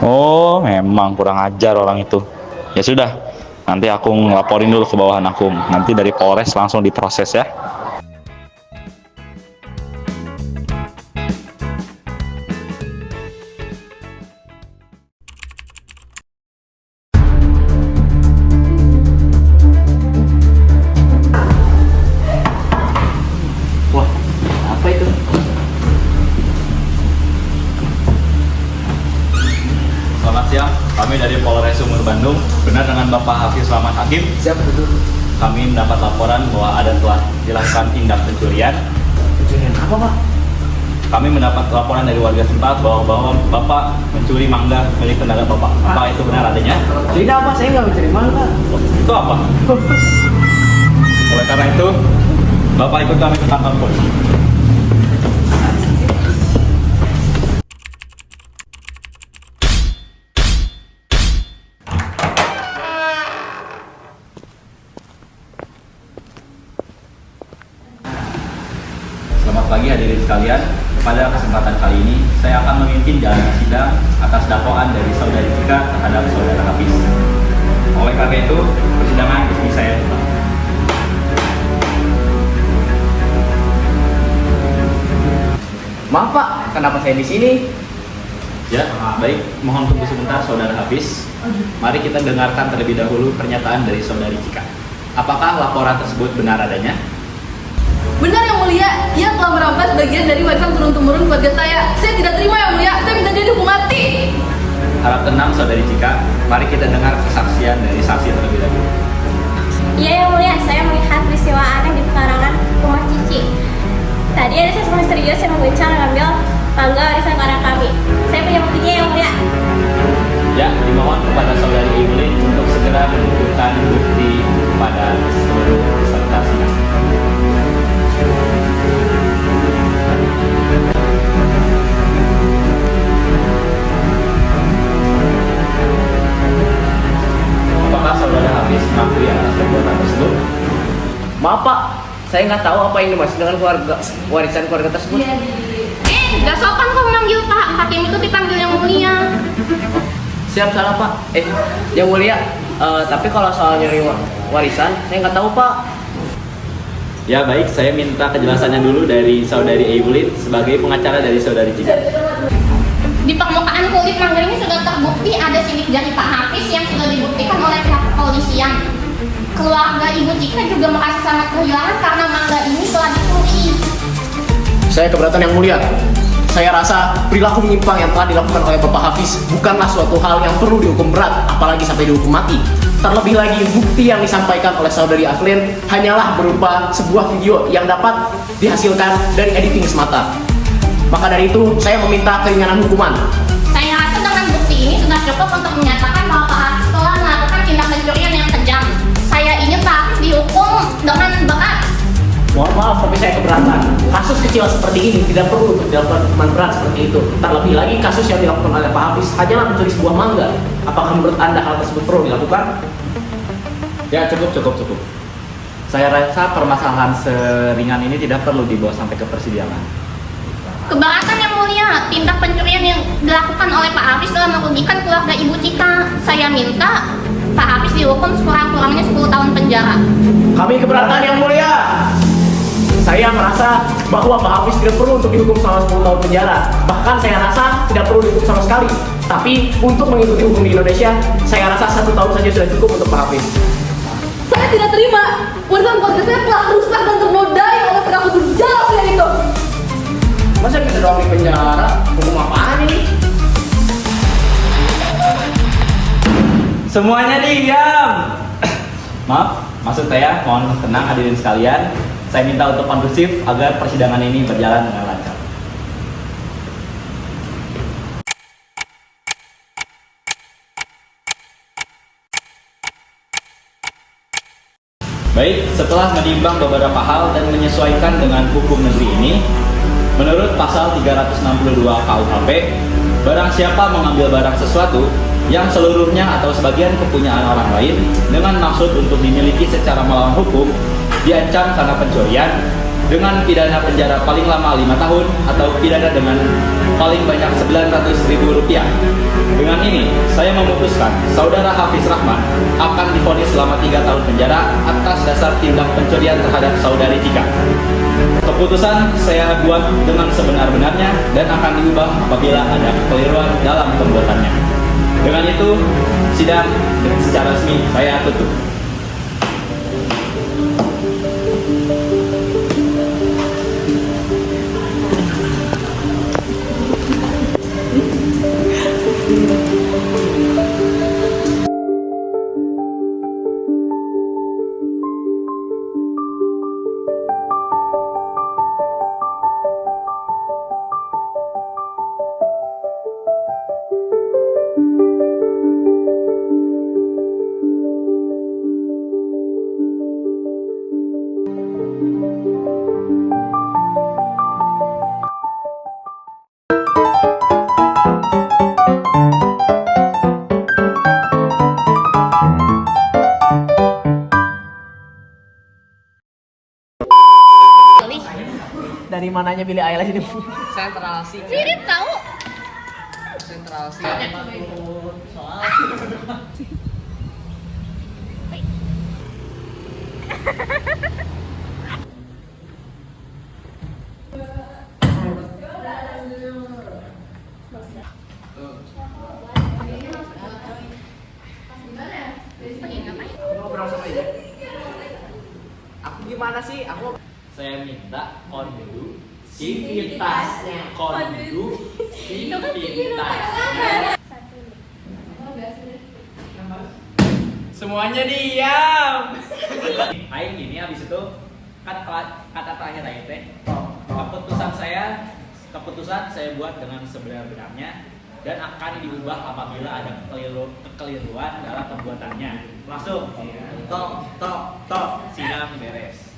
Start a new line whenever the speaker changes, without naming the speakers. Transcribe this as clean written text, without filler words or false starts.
Oh, memang kurang ajar orang itu. Ya sudah, nanti aku ngelaporin dulu ke bawahan aku. Nanti dari Polres langsung diproses ya.
Wah, apa itu?
Selamat siang, kami dari Polres Sumur Bandung. Benar dengan Bapak Hafiz Selamat Hakim.
Siapa itu?
Kami mendapat laporan bahwa ada telah dilakukan tindak pencurian.
Pencurian apa, Pak?
Kami mendapat laporan dari warga setempat bahwa Bapak mencuri mangga milik tetangga Bapak. Apa itu benar adanya?
Tidak, Pak. Saya nggak mencuri mangga.
Itu apa? Oleh karena itu, Bapak ikut kami ke kantor polisi. Selamat pagi hadirin sekalian. Pada kesempatan kali ini, saya akan memimpin jalannya sidang atas dakwaan dari saudari Cika terhadap saudara Hafiz. Oleh karena itu, persidangan di sini saya tutup.
Maaf, Pak. Kenapa saya di sini?
Ya, baik. Mohon tunggu sebentar saudara Hafiz. Mari kita dengarkan terlebih dahulu pernyataan dari saudari Cika. Apakah laporan tersebut benar adanya?
Benar yang mulia, ia telah merampas bagian dari warisan turun-temurun keluarga saya. Saya tidak terima yang mulia, saya minta dia dihukum mati.
Harap tenang saudari Cika. Mari kita dengar kesaksian dari saksi terlebih dahulu.
Iya yang mulia, saya melihat peristiwa aneh di pekarangan rumah Cici. Tadi ada sesuatu misterius yang mengguncang dan mengambil tangga warisan keluarga kami. Saya punya buktinya yang mulia.
Ya, dimohon kepada saudari Evelyn untuk segera menunjukkan bukti pada seluruh peserta sidang. Apakah saudara Hafiz mengakui atas perbuatan tersebut?
Maaf, Pak. Saya nggak tahu apa yang dimaksud dengan warisan keluarga tersebut.
Gak sopan kok memanggil Pak. Hakim itu dipanggil yang mulia.
Siap, salah, Pak. Yang mulia. Tapi kalau soal nyari warisan, saya nggak tahu, Pak.
Ya baik, saya minta kejelasannya dulu dari saudari Evelyn sebagai pengacara dari saudari Cika.
Di permukaan kulit mangga ini sudah terbukti ada sidik jari Pak Hafiz yang sudah dibuktikan oleh pihak kepolisian. Keluarga Ibu Cika juga merasa sangat kehilangan karena mangga ini telah dicuri.
Saya keberatan yang mulia. Saya rasa perilaku menyimpang yang telah dilakukan oleh Bapak Hafiz bukanlah suatu hal yang perlu dihukum berat, apalagi sampai dihukum mati. Terlebih lagi, bukti yang disampaikan oleh saudari Evelyn hanyalah berupa sebuah video yang dapat dihasilkan dari editing semata. Maka dari itu, saya meminta keringanan hukuman.
Saya rasa dengan bukti ini sudah cukup untuk menyatakan bahwa Pak Hafiz telah melakukan tindak pencurian yang kejam. Saya ingin Pak Hafiz dihukum dengan berat.
Mohon maaf, tapi saya keberatan. Kasus kecil seperti ini tidak perlu untuk dilakukan hukuman berat seperti itu. Terlebih lagi, kasus yang dilakukan oleh Pak Hafiz hanyalah mencuri sebuah mangga. Apakah menurut Anda hal tersebut perlu dilakukan?
Ya cukup. Saya rasa permasalahan seringan ini tidak perlu dibawa sampai ke persidangan.
Keberatan yang mulia, tindak pencurian yang dilakukan oleh Pak Hafiz telah merugikan keluarga Ibu Cika. Saya minta Pak Hafiz dihukum sekurang-kurangnya 10 tahun penjara.
Kami keberatan yang mulia. Saya merasa bahwa Pak Hafiz tidak perlu untuk dihukum selama 10 tahun penjara. Bahkan saya rasa tidak perlu dihukum sama sekali. Tapi untuk mengikuti hukum di Indonesia, saya rasa 1 tahun saja sudah cukup untuk Pak Hafiz.
Saya tidak terima. Warisan keluarga saya telah rusak dan ternodai oleh perilaku berjalan yang itu.
Masa kita doang di penjara? Hukum apaan ini?
Semuanya diam. Maaf, maksud saya mohon tenang hadirin sekalian. Saya minta untuk kondusif agar persidangan ini berjalan dengan lancar. Baik, setelah menimbang beberapa hal dan menyesuaikan dengan hukum negeri ini, menurut pasal 362 KUHP, barang siapa mengambil barang sesuatu yang seluruhnya atau sebagian kepunyaan orang lain dengan maksud untuk dimiliki secara melawan hukum, diancam karena pencurian, dengan pidana penjara paling lama 5 tahun atau pidana dengan paling banyak Rp900.000. Dengan ini, saya memutuskan saudara Hafiz Rahman akan divonis selama 3 tahun penjara atas dasar tindak pencurian terhadap saudari Cika. Keputusan saya buat dengan sebenar-benarnya dan akan diubah apabila ada kekeliruan dalam pembuatannya. Dengan itu, sidang secara resmi saya tutup.
Dari mananya Billie Eilish ini? Sentral sih.
Mirip tahu.
Sentral sih. Ngobrol sama dia. Aku gimana sih? Aku
Saya minta kondusivitasnya. Kondusivitas. Semuanya diam. Aing gini habis itu kan kata terakhir Aing teh. Keputusan saya buat dengan sebenar-benarnya dan akan diubah apabila ada kekeliruan dalam pembuatannya. Langsung tok sidang beres.